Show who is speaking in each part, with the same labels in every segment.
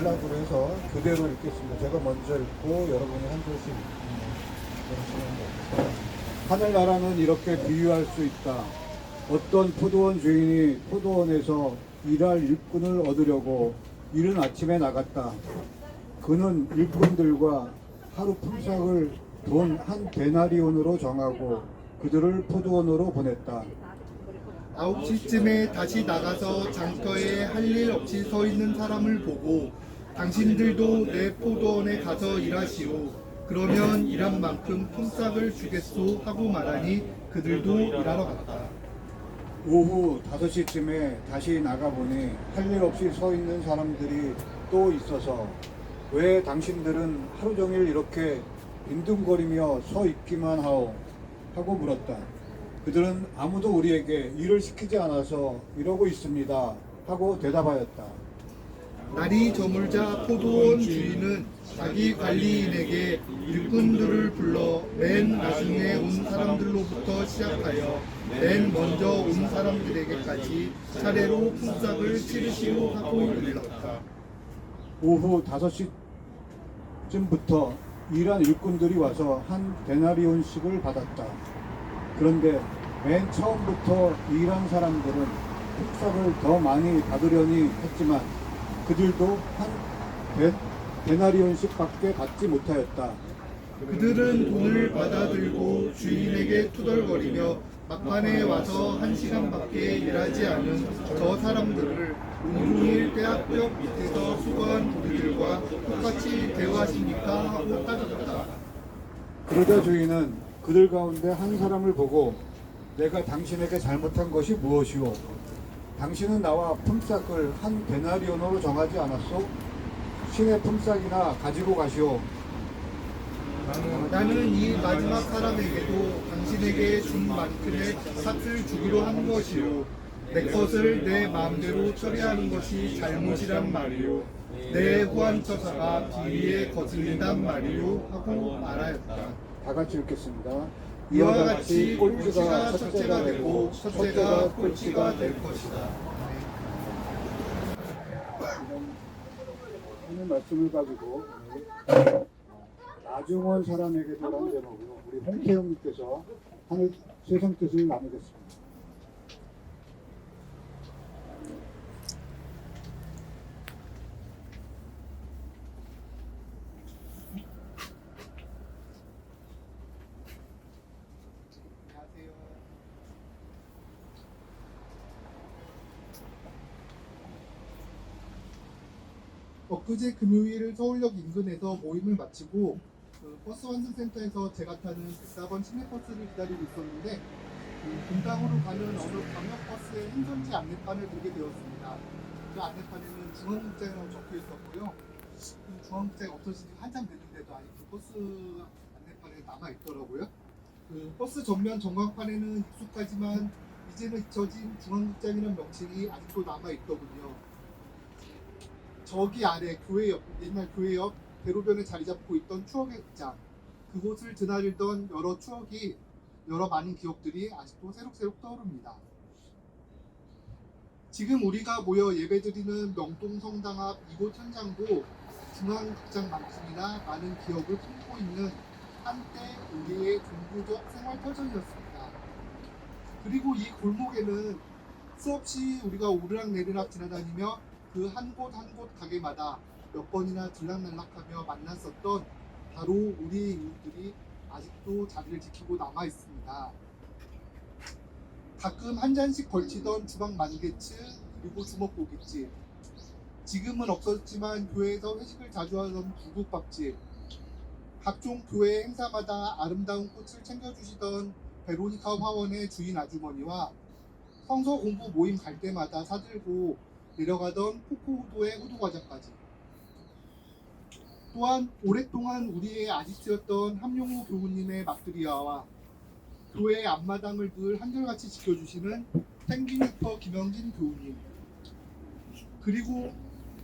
Speaker 1: 단락으로 해서 그대로 읽겠습니다. 제가 먼저 읽고 여러분이 한 절씩 읽으시면 됩니다. 하늘나라는 이렇게 비유할 수 있다. 어떤 포도원 주인이 포도원에서 일할 일꾼을 얻으려고 이른 아침에 나갔다. 그는 일꾼들과 하루 품삯을 돈 한 데나리온으로 정하고 그들을 포도원으로 보냈다.
Speaker 2: 9시쯤에 다시 나가서 장터에 할 일 없이 서 있는 사람을 보고 당신들도 내 포도원에 가서 일하시오. 그러면 일한 만큼 품삯을 주겠소 하고 말하니 그들도 일하러 갔다.
Speaker 1: 오후 5시쯤에 다시 나가보니 할 일 없이 서 있는 사람들이 또 있어서 왜 당신들은 하루 종일 이렇게 빈둥거리며 서 있기만 하오? 하고 물었다. 그들은 아무도 우리에게 일을 시키지 않아서 이러고 있습니다. 하고 대답하였다.
Speaker 2: 날이 저물자 포도원 주인은 자기 관리인에게 일꾼들을 불러 맨 나중에 온 사람들로부터 시작하여 맨 먼저 온 사람들에게까지 차례로 품삯을 치르시오 하고 일렀다.
Speaker 1: 오후 5시쯤부터 일한 일꾼들이 와서 한 데나리온씩을 받았다. 그런데 맨 처음부터 일한 사람들은 품삯을 더 많이 받으려니 했지만 그들도 한 데나리온씩밖에 받지 못하였다.
Speaker 2: 그들은 돈을 받아들고 주인에게 투덜거리며 막판에 와서 1시간밖에 일하지 않은 저 사람들을 온종일 떼학볕 밑에서 수고한 우리들과 똑같이 대우하십니까 하고 따졌다.
Speaker 1: 그러자 주인은 그들 가운데 한 사람을 보고 내가 당신에게 잘못한 것이 무엇이오? 당신은 나와 품삯을 한 데나리온으로 정하지 않았소? 신의 품삯이나 가지고 가시오.
Speaker 2: 나는 이 마지막 사람에게도 당신에게 준 만큼의 삭을 주기로 한 것이요. 내 것을 내 마음대로 처리하는 것이 잘못이란 말이요. 내 후한처사가 비위에 거슬린단 말이요. 하고 말하였다.
Speaker 1: 다 같이 읽겠습니다.
Speaker 2: 이와 같이 꼴찌가 첫째가 되고 첫째가 꼴찌가 될 것이다.
Speaker 1: 오늘 말씀을 가지고 오늘 나중원 사람에게도라는 제목으로 우리 홍태영님께서 하늘 세상 뜻을 나누겠습니다.
Speaker 2: 엊그제 금요일 서울역 인근에서 모임을 마치고 버스 환승센터에서 제가 타는 104번 시내버스를 기다리고 있었는데 분당으로 가는 어느 광역버스의 행선지 안내판을 보게 되었습니다. 그 안내판에는 중앙국장이라고 적혀 있었고요. 그 중앙국장이 없어진 지 한참 됐는데도 아직도 버스 안내판에 남아 있더라고요. 그 버스 전면 전광판에는 익숙하지만 이제는 잊혀진 중앙국장이라는 명칭이 아직도 남아 있더군요. 저기 아래 교회 옆, 옛날 교회 옆 대로변에 자리 잡고 있던 추억의 극장, 그곳을 드나들던 여러 추억이, 여러 많은 기억들이 아직도 새록새록 떠오릅니다. 지금 우리가 모여 예배드리는 명동성당 앞 이곳 현장도 중앙극장만큼이나 많은 기억을 품고 있는 한때 우리의 종교적 생활 터전이었습니다. 그리고 이 골목에는 수없이 우리가 오르락내리락 지나다니며 그 한 곳 한 곳 가게마다 몇 번이나 들락날락하며 만났었던 바로 우리의 이웃들이 아직도 자리를 지키고 남아 있습니다. 가끔 한 잔씩 걸치던 주방 만개츠, 그리고 주먹고깃집, 지금은 없었지만 교회에서 회식을 자주 하던 불국밥집, 각종 교회 행사마다 아름다운 꽃을 챙겨주시던 베로니카 화원의 주인 아주머니와 성서 공부 모임 갈 때마다 사들고 내려가던 포코호도의 호두과자까지, 또한 오랫동안 우리의 아지트였던 함용호 교우님의 막드리아와 교회의 앞마당을 늘 한결같이 지켜주시는 탱기뉴터 김영진 교우님, 그리고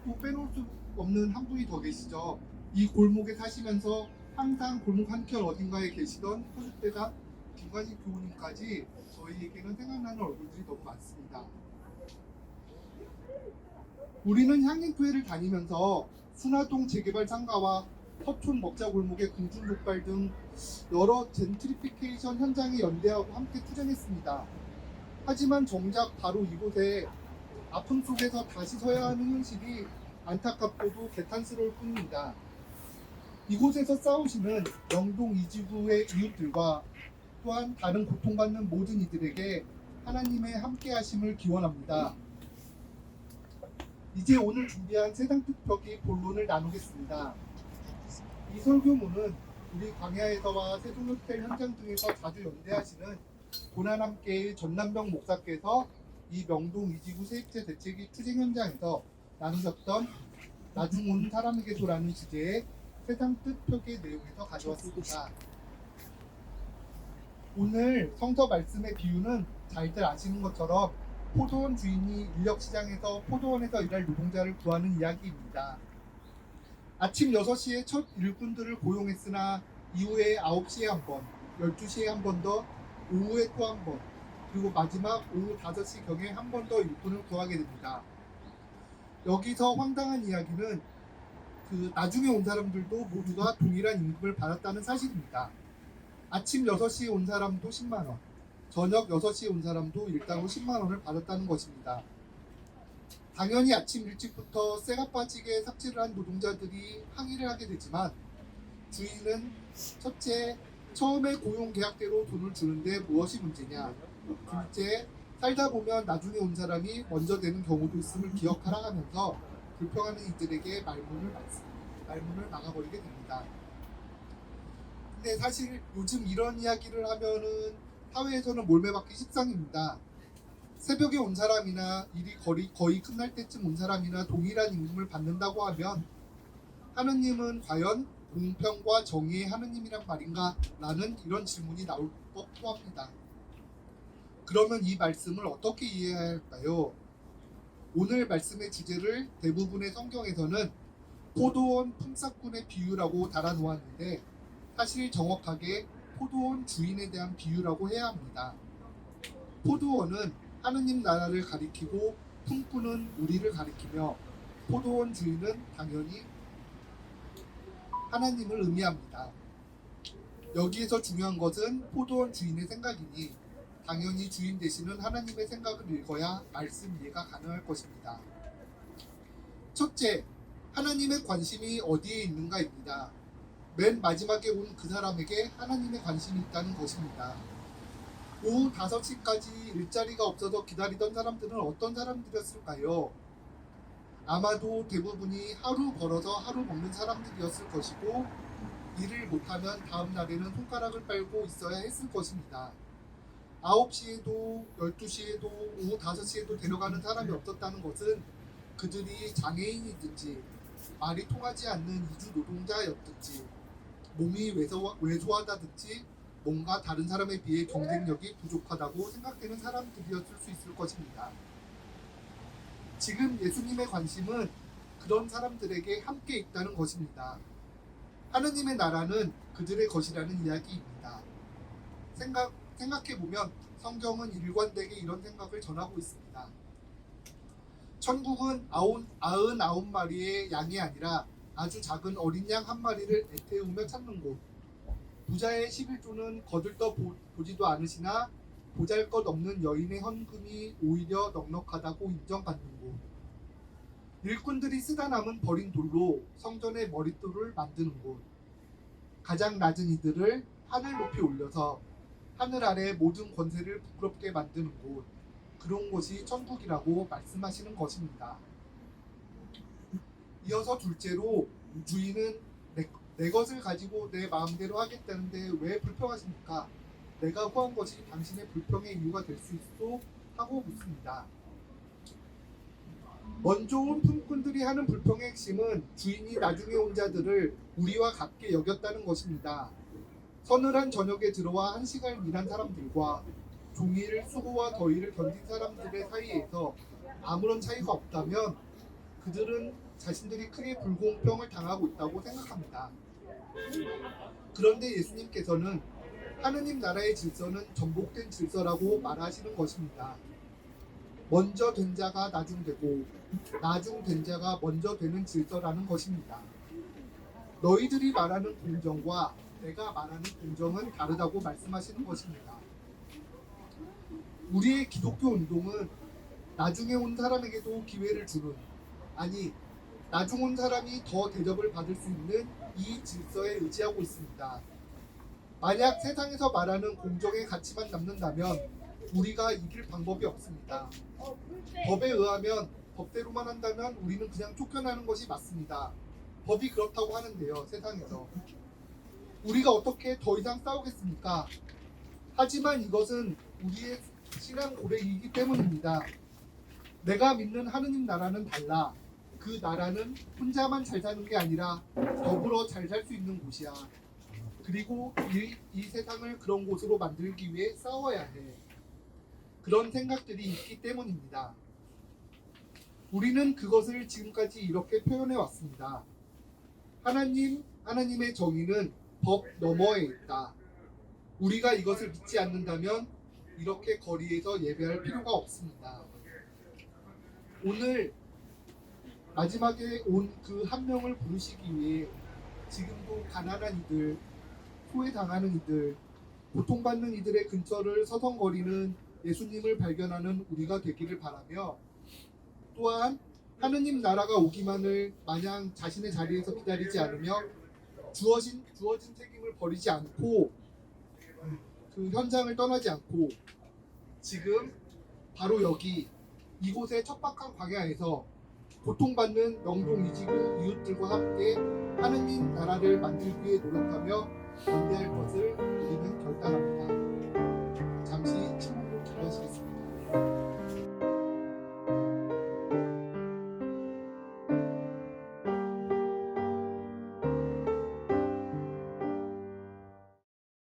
Speaker 2: 또 빼놓을 수 없는 한 분이 더 계시죠. 이 골목에 사시면서 항상 골목 한켠 어딘가에 계시던 호숫대가 김관식 교우님까지 저희에게는 생각나는 얼굴들이 너무 많습니다. 우리는 향림교회를 다니면서 순화동 재개발 상가와 서촌 먹자골목의 공중족발 등 여러 젠트리피케이션 현장에 연대하고 함께 투쟁했습니다. 하지만 정작 바로 이곳에 아픔 속에서 다시 서야 하는 현실이 안타깝고도 개탄스러울 뿐입니다. 이곳에서 싸우시는 영동 이지구의 이웃들과 또한 다른 고통받는 모든 이들에게 하나님의 함께하심을 기원합니다. 이제 오늘 준비한 세상 특별기 본론을 나누겠습니다. 이 설교문은 우리 광야에서와 세종호텔 현장 등에서 자주 연대하시는 고난함께의 전남병 목사께서 이 명동 이지구 세입제 대책위 투쟁 현장에서 나누셨던 나중 오는 사람에게도라는 주제의 세상 뜻 표기의 내용에서 가져왔습니다. 오늘 성서 말씀의 비유는 잘들 아시는 것처럼 포도원 주인이 인력시장에서 포도원에서 일할 노동자를 구하는 이야기입니다. 아침 6시에 첫 일꾼들을 고용했으나 이후에 9시에 한 번, 12시에 한 번 더, 오후에 또 한 번, 그리고 마지막 오후 5시경에 한 번 더 일꾼을 구하게 됩니다. 여기서 황당한 이야기는 나중에 온 사람들도 모두가 동일한 임금을 받았다는 사실입니다. 아침 6시에 온 사람도 10만원, 저녁 6시에 온 사람도 일당으로 10만원을 받았다는 것입니다. 당연히 아침 일찍부터 쇠가 빠지게 삽질을 한 노동자들이 항의를 하게 되지만 주인은 첫째, 처음에 고용 계약대로 돈을 주는데 무엇이 문제냐, 둘째, 살다 보면 나중에 온 사람이 먼저 되는 경우도 있음을 기억하라 하면서 불평하는 이들에게 말문을 막아버리게 됩니다. 근데 사실 요즘 이런 이야기를 하면은 사회에서는 몰매받기 십상입니다. 새벽에 온 사람이나 일이 거의 끝날 때쯤 온 사람이나 동일한 임금을 받는다고 하면 하느님은 과연 공평과 정의의 하느님이란 말인가? 라는 이런 질문이 나올 법도 합니다. 그러면 이 말씀을 어떻게 이해해야 할까요? 오늘 말씀의 주제를 대부분의 성경에서는 포도원 품삯꾼의 비유라고 달아놓았는데 사실 정확하게 포도원 주인에 대한 비유라고 해야 합니다. 포도원은 하느님 나라를 가리키고 품꾼은 우리를 가리키며 포도원 주인은 당연히 하나님을 의미합니다. 여기에서 중요한 것은 포도원 주인의 생각이니 당연히 주인 되시는 하나님의 생각을 읽어야 말씀 이해가 가능할 것입니다. 첫째, 하나님의 관심이 어디에 있는가입니다. 맨 마지막에 온 그 사람에게 하나님의 관심이 있다는 것입니다. 오후 5시까지 일자리가 없어서 기다리던 사람들은 어떤 사람들이었을까요? 아마도 대부분이 하루 벌어서 하루 먹는 사람들이었을 것이고 일을 못하면 다음 날에는 손가락을 빨고 있어야 했을 것입니다. 9시에도 12시에도 오후 5시에도 데려가는 사람이 없었다는 것은 그들이 장애인이든지 말이 통하지 않는 이주 노동자였든지 몸이 왜소하다든지 뭔가 다른 사람에 비해 경쟁력이 부족하다고 생각되는 사람들이었을 수 있을 것입니다. 지금 예수님의 관심은 그런 사람들에게 함께 있다는 것입니다. 하느님의 나라는 그들의 것이라는 이야기입니다. 생각해보면 성경은 일관되게 이런 생각을 전하고 있습니다. 천국은 99마리의 양이 아니라 아주 작은 어린 양 한 마리를 애태우며 찾는 곳. 부자의 11조는 거들떠 보지도 않으시나 보잘것없는 여인의 헌금이 오히려 넉넉하다고 인정받는 곳. 일꾼들이 쓰다 남은 버린 돌로 성전의 머릿돌을 만드는 곳. 가장 낮은 이들을 하늘 높이 올려서 하늘 아래 모든 권세를 부끄럽게 만드는 곳. 그런 곳이 천국이라고 말씀하시는 것입니다. 이어서 둘째로 주인은 내 것을 가지고 내 마음대로 하겠다는데 왜 불평하십니까? 내가 구한 것이 당신의 불평의 이유가 될 수 있어? 하고 묻습니다. 먼저 온 품꾼들이 하는 불평의 핵심은 주인이 나중에 온 자들을 우리와 같게 여겼다는 것입니다. 서늘한 저녁에 들어와 1시간 일한 사람들과 종일 수고와 더위를 견딘 사람들의 사이에서 아무런 차이가 없다면 그들은 자신들이 크게 불공평을 당하고 있다고 생각합니다. 그런데 예수님께서는 하느님 나라의 질서는 전복된 질서라고 말하시는 것입니다. 먼저 된 자가 나중 되고 나중 된 자가 먼저 되는 질서라는 것입니다. 너희들이 말하는 공정과 내가 말하는 공정은 다르다고 말씀하시는 것입니다. 우리의 기독교 운동은 나중에 온 사람에게도 기회를 주는, 아니 나중 온 사람이 더 대접을 받을 수 있는 이 질서에 의지하고 있습니다. 만약 세상에서 말하는 공정의 가치만 남는다면 우리가 이길 방법이 없습니다. 법에 의하면 법대로만 한다면 우리는 그냥 쫓겨나는 것이 맞습니다. 법이 그렇다고 하는데요, 세상에서. 우리가 어떻게 더 이상 싸우겠습니까? 하지만 이것은 우리의 신앙 고백이기 때문입니다. 내가 믿는 하느님 나라는 달라. 그 나라는 혼자만 잘 사는 게 아니라 더불어 잘 살 수 있는 곳이야. 그리고 이 세상을 그런 곳으로 만들기 위해 싸워야 해. 그런 생각들이 있기 때문입니다. 우리는 그것을 지금까지 이렇게 표현해 왔습니다. 하나님의 정의는 법 너머에 있다. 우리가 이것을 믿지 않는다면 이렇게 거리에서 예배할 필요가 없습니다. 오늘 마지막에 온 그 한 명을 부르시기 위해 지금도 가난한 이들, 소외당하는 이들, 고통받는 이들의 근처를 서성거리는 예수님을 발견하는 우리가 되기를 바라며, 또한 하느님 나라가 오기만을 마냥 자신의 자리에서 기다리지 않으며 주어진 책임을 버리지 않고 그 현장을 떠나지 않고 지금 바로 여기 이곳의 척박한 광야에서 고통받는 명동 이지구 이웃들과 함께 하느님 나라를 만들기 위해 노력하며 연대할 것을